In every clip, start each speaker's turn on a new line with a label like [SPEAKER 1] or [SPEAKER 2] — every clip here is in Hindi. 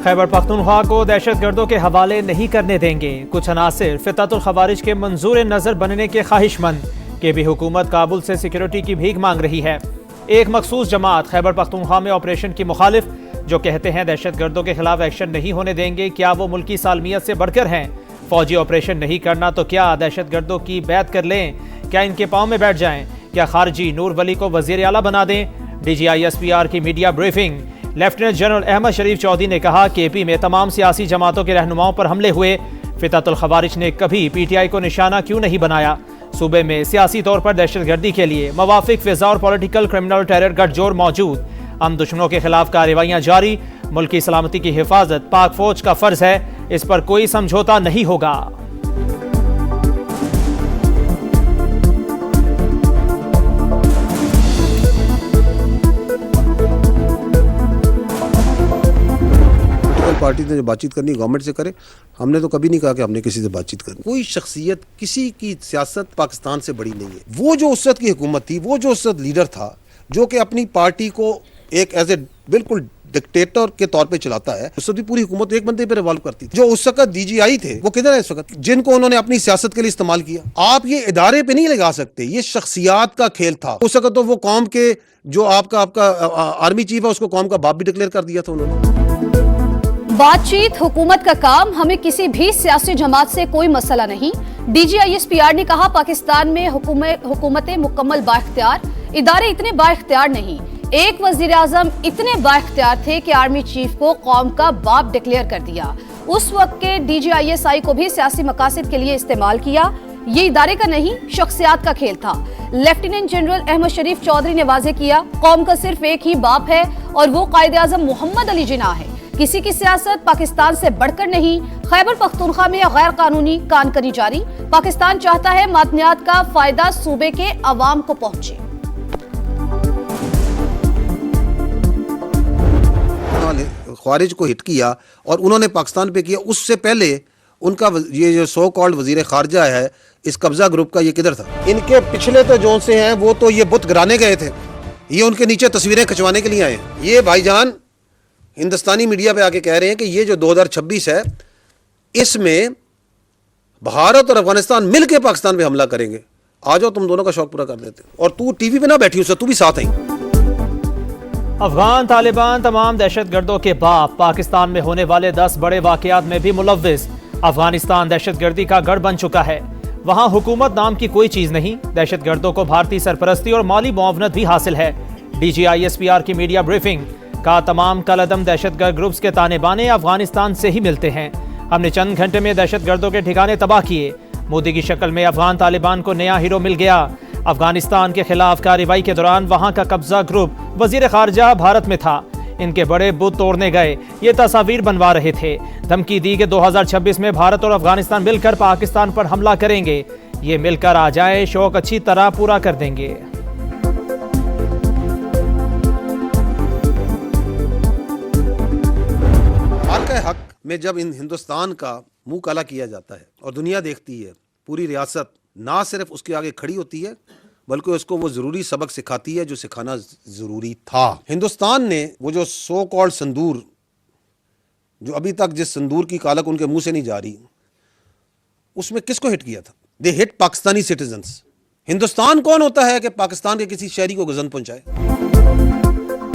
[SPEAKER 1] खैबर पख्तूनख्वा को दहशतगर्दों के हवाले नहीं करने देंगे। कुछ अनासिर फितरतुल खवारिज के मंजूर नजर बनने के ख्वाहिशमंद के भी हुकूमत काबुल से सिक्योरिटी की भीख मांग रही है। एक मखसूस जमात खैबर पख्तूनख्वा में ऑपरेशन की मुखालिफ, जो कहते हैं दहशतगर्दों के खिलाफ एक्शन नहीं होने देंगे, क्या वो मुल्की सालमियत से बढ़कर हैं? फौजी ऑपरेशन नहीं करना तो क्या दहशतगर्दों की बैत कर लें? क्या इनके पाँव में बैठ जाएं? क्या खारजी नूर वली को वजीर आला बना दें? DGISPR की media briefing. Lieutenant general Ahmed Sharif Chaudhry ने कहा कि AP में तमाम सियासी जमातों के रहनुमाओं पर हमले हुए। फितरतुल खवारिज ने कभी PTI को निशाना क्यों नहीं बनाया? सूबे में सियासी तौर पर दहशतगर्दी के लिए मवाफिक फिजा और पॉलिटिकल क्रिमिनल टेरर गठजोड़ मौजूद। हम दुश्मनों के खिलाफ कार्रवाइयां जारी। मुल्की सलामती की हिफाजत पाक फौज का फर्ज है, इस पर कोई समझौता नहीं होगा।
[SPEAKER 2] पार्टी ने जो बातचीत करनी गवर्नमेंट से करे। हमने तो कभी नहीं कहा कि हमने किसी से बातचीत करनी। कोई शख्सियत किसी की सियासत पाकिस्तान से बड़ी नहीं है। वो जो उस वक्त की हुकूमत थी, वो जो उस वक्त लीडर था, जो कि अपनी पार्टी को एक एज ए बिल्कुल डिक्टेटर के तौर पे चलाता है, उस वक्त पूरी हुकूमत एक बंदे पे रिवॉल्व करती थी। जो उस वक्त DGI थे वो किधर है इस वक्त, जिनको उन्होंने अपनी सियासत के लिए इस्तेमाल किया? आप ये इदारे पे नहीं लगा सकते, ये शख्सियात का खेल था। उस वक्त तो वो कौम के जो आपका आर्मी चीफ है, उसको कौम का बाप भी डिक्लेयर कर दिया था उन्होंने।
[SPEAKER 3] बातचीत हुकूमत का काम, हमें किसी भी सियासी जमात से कोई मसला नहीं। DGISPR ने कहा पाकिस्तान में हुकूमतें मुकम्मल बाइख्तियार, इदारे इतने बाइख्तियार नहीं। एक वजीर आजम इतने बाइख्तियार थे कि आर्मी चीफ को कौम का बाप डिक्लेयर कर दिया। उस वक्त के DGISI को भी सियासी मकासद के लिए इस्तेमाल किया। ये इदारे का नहीं, शख्सियात का खेल था। लेफ्टिनेंट जनरल अहमद शरीफ चौधरी ने वाजे किया, कौम का सिर्फ एक ही बाप है और वो कायदे आजम मोहम्मद अली जिन्ना है। किसी की सियासत पाकिस्तान से बढ़कर नहीं। खैबर पख्तूनख्वा में गैर कानूनी कानकनी जारी। पाकिस्तान चाहता है मादनियात का फायदा सूबे के अवाम को पहुंचे।
[SPEAKER 2] ख्वारिज को हिट किया और उन्होंने पाकिस्तान पे किया। उससे पहले उनका ये जो सो कॉल्ड वजीर खारजा है इस कब्जा ग्रुप का, ये किधर था? इनके पिछले तो जो से हैं वो तो ये बुत गिराने गए थे, ये उनके नीचे तस्वीरें खिंचवाने के लिए आए। ये भाईजान हिंदुस्तानी मीडिया पे आके कह रहे हैं कि ये जो 2026 है, इसमें भारत और अफगानिस्तान मिलकर पाकिस्तान पे हमला करेंगे। आ जाओ, तुम दोनों का शौक पूरा कर देते। और तू टीवी पे ना बैठी हो, तू भी साथ आई।
[SPEAKER 1] अफगान तालिबान तमाम दहशतगर्दों के बाप, पाकिस्तान में होने वाले 10 बड़े वाकयात में भी मुलव्विस। अफगानिस्तान दहशतगर्दी का गढ़ बन चुका है। वहां हुकूमत नाम की कोई चीज नहीं। दहशतगर्दों को भारतीय सरपरस्ती और माली मुआवनत भी हासिल है। DGISPR की मीडिया ब्रीफिंग का तमाम कलअदम दहशतगर्द ग्रुप्स के ताने बाने अफगानिस्तान से ही मिलते हैं। हमने चंद घंटे में दहशतगर्दों के ठिकाने तबाह किए। मोदी की शक्ल में अफगान तालिबान को नया हीरो मिल गया। अफगानिस्तान के खिलाफ कार्रवाई के दौरान वहां का कब्जा ग्रुप वजीर खारजा भारत में था। इनके बड़े बुत तोड़ने गए, ये तस्वीर बनवा रहे थे। धमकी दी कि 2026 में भारत और अफगानिस्तान मिलकर पाकिस्तान पर हमला करेंगे। ये मिलकर आ जाए, शौक अच्छी तरह पूरा कर देंगे।
[SPEAKER 2] हक में जब इन हिंदुस्तान का मुंह काला किया जाता है और दुनिया देखती है, पूरी रियासत ना सिर्फ उसके आगे खड़ी होती है बल्कि उसको वो जरूरी सबक सिखाती है जो सिखाना जरूरी था। हिंदुस्तान ने वो जो सो कॉल्ड संदूर, जो अभी तक जिस संदूर की कालक उनके मुंह से नहीं जा रही, उसमें किसको हिट किया था? दे हिट पाकिस्तानी सिटीजन्स। हिंदुस्तान कौन होता है कि पाकिस्तान के किसी शहरी को गजन पहुंचाए?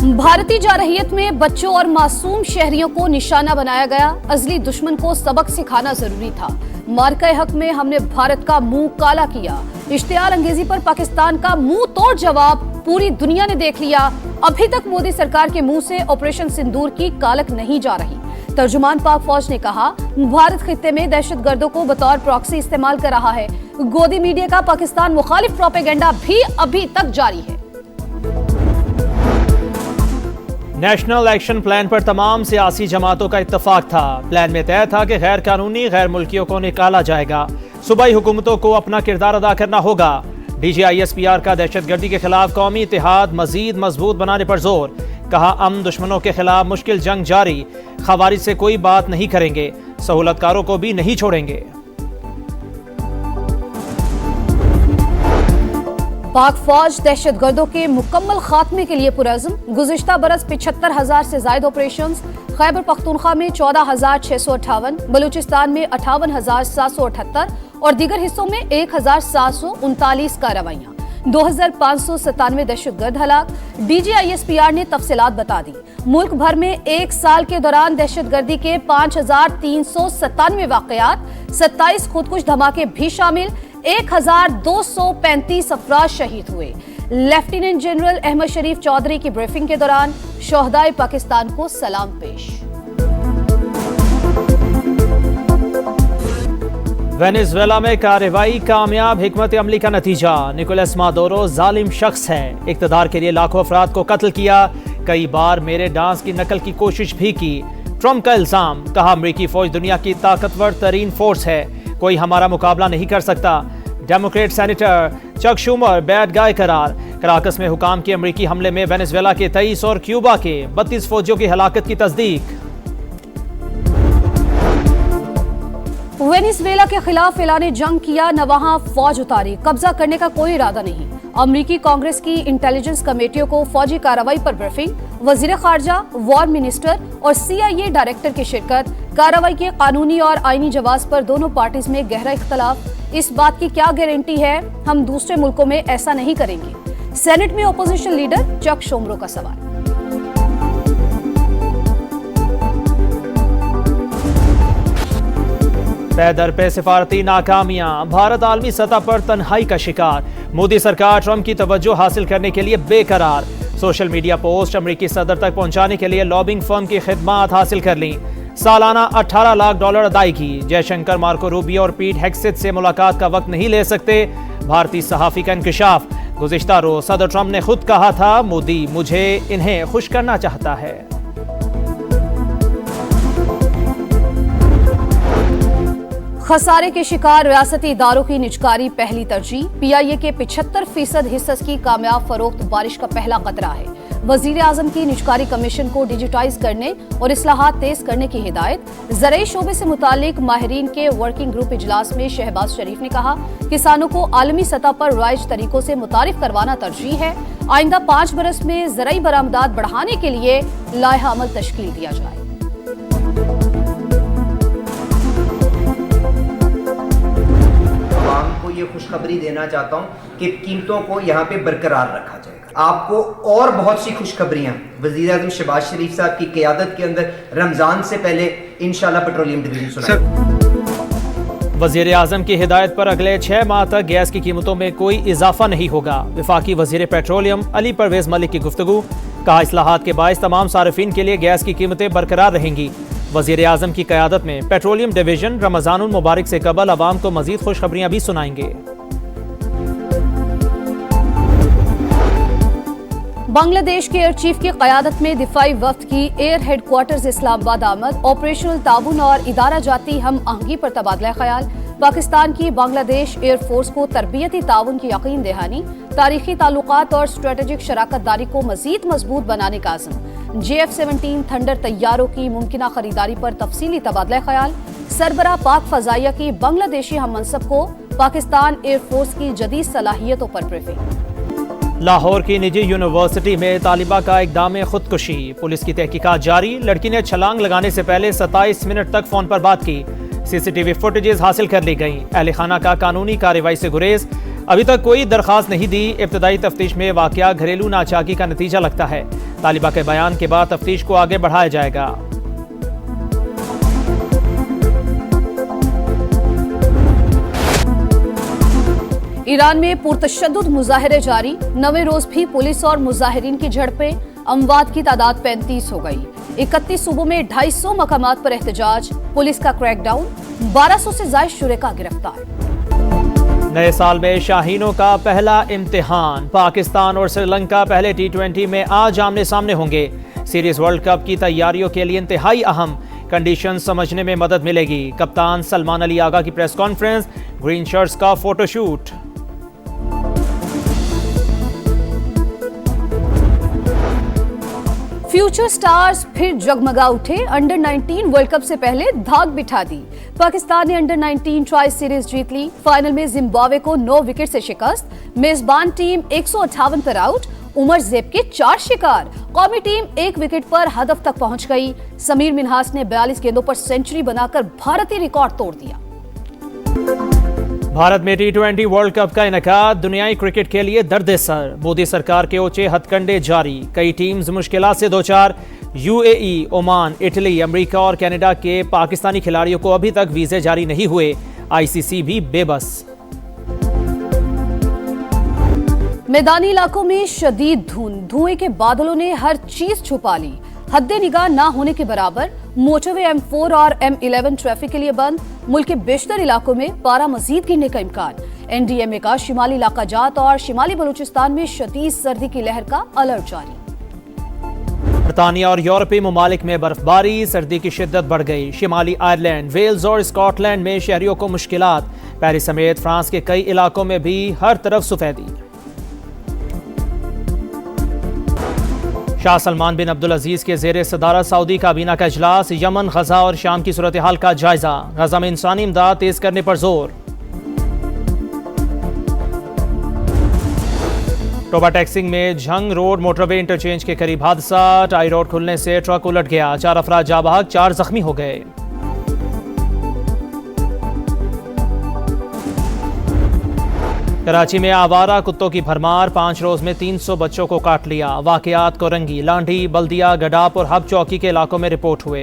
[SPEAKER 3] भारतीय जारहियत में बच्चों और मासूम शहरियों को निशाना बनाया गया। अजली दुश्मन को सबक सिखाना जरूरी था। मार्का हक में हमने भारत का मुंह काला किया। इश्तियाल अंगेजी पर पाकिस्तान का मुंह तोड़ जवाब पूरी दुनिया ने देख लिया। अभी तक मोदी सरकार के मुंह से ऑपरेशन सिंदूर की कालक नहीं जा रही। तर्जुमान पाक फौज ने कहा, भारत खित्ते में दहशतगर्दों को बतौर प्रॉक्सी इस्तेमाल कर रहा है। गोदी मीडिया का पाकिस्तान मुखालिफ प्रोपेगेंडा भी अभी तक जारी है।
[SPEAKER 1] नेशनल एक्शन प्लान पर तमाम सियासी जमातों का इत्तेफाक था। प्लान में तय था कि गैर कानूनी गैर मुल्कियों को निकाला जाएगा। सूबाई हुकूमतों को अपना किरदार अदा करना होगा। DGISPR का दहशतगर्दी के खिलाफ कौमी इत्तेहाद मजीद मजबूत बनाने पर जोर। कहा, अमन दुश्मनों के खिलाफ मुश्किल जंग जारी। खवारिज से कोई बात नहीं करेंगे, सहूलतकारों को भी नहीं छोड़ेंगे।
[SPEAKER 3] पाक फौज दहशतगर्दों के मुकम्मल खात्मे के लिए पुरअज़्म। गुज़िश्ता बरस 75,000 से ज़ायद ऑपरेशन। खैबर पख्तूनख्वा में 14,658, बलूचिस्तान में 58,778 और दीगर हिस्सों में 1,739 कार्रवाइयाँ। 2,597 दहशतगर्द हलाक। DGISPR ने तफसीलात बता दी। मुल्क भर में एक साल के दौरान दहशतगर्दी के 5,397 वाक़यात, 27 खुदकुश धमाके भी शामिल। 1,235 अफराद शहीद हुए। लेफ्टिनेंट जनरल अहमद शरीफ चौधरी की ब्रीफिंग के दौरान शोहदाए पाकिस्तान को सलाम पेश।
[SPEAKER 1] वेनेजुएला में कार्रवाई कामयाब। हिकमत अमली का नतीजा, निकोलस मादुरो जालिम शख्स है। इक़्तिदार के लिए लाखों अफराद को कत्ल किया। कई बार मेरे डांस की नकल की कोशिश भी की। ट्रंप का इल्जाम, कहा अमरीकी फौज दुनिया की ताकतवर तरीन फोर्स है, कोई हमारा मुकाबला नहीं कर सकता। Democrat senator Chuck Schumer bad guy करार। कराकस में हुकाम के अमरीकी हमले में वेनेजुएला के 23 और क्यूबा के 32 फौजियों की हलाकत की तस्दीक।
[SPEAKER 3] वेनेजुएला के खिलाफ ऐलान जंग किया, न वहां फौज उतारी। कब्जा करने का कोई इरादा नहीं। अमरीकी कांग्रेस की इंटेलिजेंस कमेटियों को फौजी कार्रवाई पर ब्रीफिंग। वजीर खारजा, वॉर मिनिस्टर और CIA डायरेक्टर की शिरकत। कार्रवाई के कानूनी और आईनी जवाब पर दोनों पार्टीज में गहरा इख्तलाफ। इस बात की क्या गारंटी है हम दूसरे मुल्कों में ऐसा नहीं करेंगे। सेनेट में अपोजिशन लीडर चक शूमर का सवाल।
[SPEAKER 1] पैदर पे सिफारती नाकामियां, भारत आलमी सतह पर तन्हाई का शिकार। मोदी सरकार ट्रंप की तवज्जो हासिल करने के लिए बेकरार। सोशल मीडिया पोस्ट अमरीकी सदर तक पहुंचाने के लिए लॉबिंग फर्म की खिदमात हासिल कर ली। सालाना $18 लाख अदायगी। जयशंकर, मार्को रूबियो और पीट हेग्सेथ से मुलाकात का वक्त नहीं ले सकते। भारतीय सहाफी का इंकशाफ। गुज़िश्ता रोज सदर ट्रंप ने खुद कहा था, मोदी मुझे इन्हें खुश करना चाहता है।
[SPEAKER 3] खसारे के शिकार रियासती इदारों की निजकारी पहली तरजीह। PIA के 75% हिस्स की कामयाब फरोख्त बारिश का पहला खतरा है। वजीर आजम की निजकारी कमीशन को डिजिटाइज करने और इस्लाहात तेज करने की हिदायत। ज़राई शोबे से मुतालिक माहिरीन के वर्किंग ग्रुप इजलास में शहबाज शरीफ ने कहा, किसानों को आलमी सतह पर राइज तरीकों से मुतारिफ करवाना तरजीह है। आइंदा 5 बरस में ज़राई बरामदात बढ़ाने के लिए लाइहा अमल तश्कील दिया जाए।
[SPEAKER 4] को ये खुशखबरी देना चाहता हूं कि कीमतों को यहाँ पे बरकरार रखा जाएगा। आपको और बहुत सी खुशखबरियां वज़ीर आज़म शहबाज शरीफ साहब की क़यादत के अंदर रमजान से पहले इंशाल्लाह पेट्रोलियम डिवीजन सुनाएगा।
[SPEAKER 1] वज़ीर आज़म की हिदायत पर अगले 6 माह तक गैस की कीमतों में कोई इजाफा नहीं होगा। वफाकी वज़ीर पेट्रोलियम अली परवेज मलिक की गुफ्तगू, कहा इस्लाहात के बाइस तमाम सारिफीन के लिए गैस की कीमतें बरकरार रहेंगी। वज़ीर आज़म की क़यादत में पेट्रोलियम डिवीजन रमज़ानुल मुबारक से कबल अवाम को मज़ीद खुशखबरियाँ भी सुनाएंगे।
[SPEAKER 3] बांग्लादेश के एयर चीफ की क़यादत में दिफाई वफ्द की एयर हेडक्वार्टर्स इस्लामाबाद आमद। ऑपरेशनल ताउन और इदारा जाती हम आहंगी पर तबादला ख्याल। पाकिस्तान की बांग्लादेश एयर फोर्स को तरबियती ताउन की यकीन दहानी। तारीखी ताल्लुकात और स्ट्रेटेजिक शराकत दारी को मजीद मजबूत बनाने का आज़म। JF-17 थंडर तैयारों की मुमकिना खरीदारी पर तफसीली तबादला ख्याल। सरबरा पाक फजाइया की बांग्लादेशी हम मनसब को पाकिस्तान एयरफोर्स की जदीद सलाहियतों पर ब्रीफिंग।
[SPEAKER 1] लाहौर की निजी यूनिवर्सिटी में तालिबा का इक़दाम खुदकुशी। पुलिस की तहकीकात जारी। लड़की ने छलांग लगाने से पहले 27 मिनट तक फोन पर बात की। CCTV फुटेजेस हासिल कर ली गई। अहले खाना का कानूनी कार्रवाई से गुरेज। अभी तक कोई दरखास्त नहीं दी। इब्तदाई तफ्तीश में वाकया घरेलू नाचाकी का नतीजा लगता है। तालिबा के बयान के बाद तफ्तीश को आगे बढ़ाया जाएगा।
[SPEAKER 3] ईरान में पुरतशद्दुद मुजाहरे जारी। 9वें रोज भी पुलिस और मुजाहिरीन की झड़पें। अमवात की तादाद 35 हो गई। 31 सूबों में 250 मकामात पर एहतजाज। पुलिस का क्रैकडाउन। 1200 से ज्यादा शुरेका गिरफ्तार।
[SPEAKER 1] नए साल में शाहीनों का पहला इम्तिहान। पाकिस्तान और श्रीलंका पहले T20 में आज आमने सामने होंगे। सीरीज वर्ल्ड कप की तैयारियों के लिए इंतहाई अहम। कंडीशन समझने में मदद मिलेगी। कप्तान सलमान अली आगा की प्रेस कॉन्फ्रेंस। ग्रीन शर्ट्स का फोटोशूट।
[SPEAKER 3] फ्यूचर स्टार्स फिर जगमगा उठे। अंडर 19 वर्ल्ड कप से पहले धाक बिठा दी। पाकिस्तान ने अंडर 19 ट्राई सीरीज जीत ली। फाइनल में जिम्बाब्वे को 9 विकेट से शिकस्त। मेजबान टीम 158 पर आउट। उमर ज़ेब के 4 शिकार। कौमी टीम 1 विकेट पर हदफ तक पहुंच गई। समीर मिन्हास ने 42 गेंदों पर सेंचुरी बनाकर भारतीय रिकॉर्ड तोड़ दिया।
[SPEAKER 1] भारत में T20 वर्ल्ड कप का इनेकाद दुनियाई क्रिकेट के लिए दर्द-ए-सर। मोदी सरकार के ऊंचे हथकंडे जारी। कई टीम्स मुश्किलात से दो चार। UAE, ओमान, इटली, अमेरिका और कनाडा के पाकिस्तानी खिलाड़ियों को अभी तक वीजे जारी नहीं हुए। ICC भी बेबस।
[SPEAKER 3] मैदानी इलाकों में शदीद धुएं के बादलों ने हर चीज छुपा ली। हद्दे निगाह ना होने के बराबर। मोटरवे M4 और M11 ट्रैफिक के लिए बंद। मुल्क के बेशतर इलाकों में पारा मजीद गिरने का इम्कान। NDMA का शिमाली इलाका जात और शिमाली बलूचिस्तान में शदीद सर्दी की लहर का अलर्ट जारी।
[SPEAKER 1] बरतानिया और यूरोपीय ममालिक में बर्फबारी। सर्दी की शिद्दत बढ़ गई। शिमाली आयरलैंड, वेल्स और स्कॉटलैंड में शहरियों को मुश्किलात। पेरिस समेत फ्रांस के कई इलाकों में भी हर तरफ सफेदी। शाह सलमान बिन अब्दुल अजीज के जेर सदारत सऊदी काबीना का इजलास। यमन, गजा और शाम की सूरत हाल का जायजा। गजा में इंसानी इमदाद तेज करने पर जोर। टोबा टैक्सिंग में झंग रोड मोटरवे इंटरचेंज के करीब हादसा। टाई रोड खुलने से ट्रक उलट गया। 4 अफराद जाँ बहक, 4 जख्मी हो गए। कराची में आवारा कुत्तों की भरमार। 5 रोज में 300 बच्चों को काट लिया। वाकयात कोरंगी, लांडी, बल्दिया, गडाप और हब चौकी के इलाकों में रिपोर्ट हुए।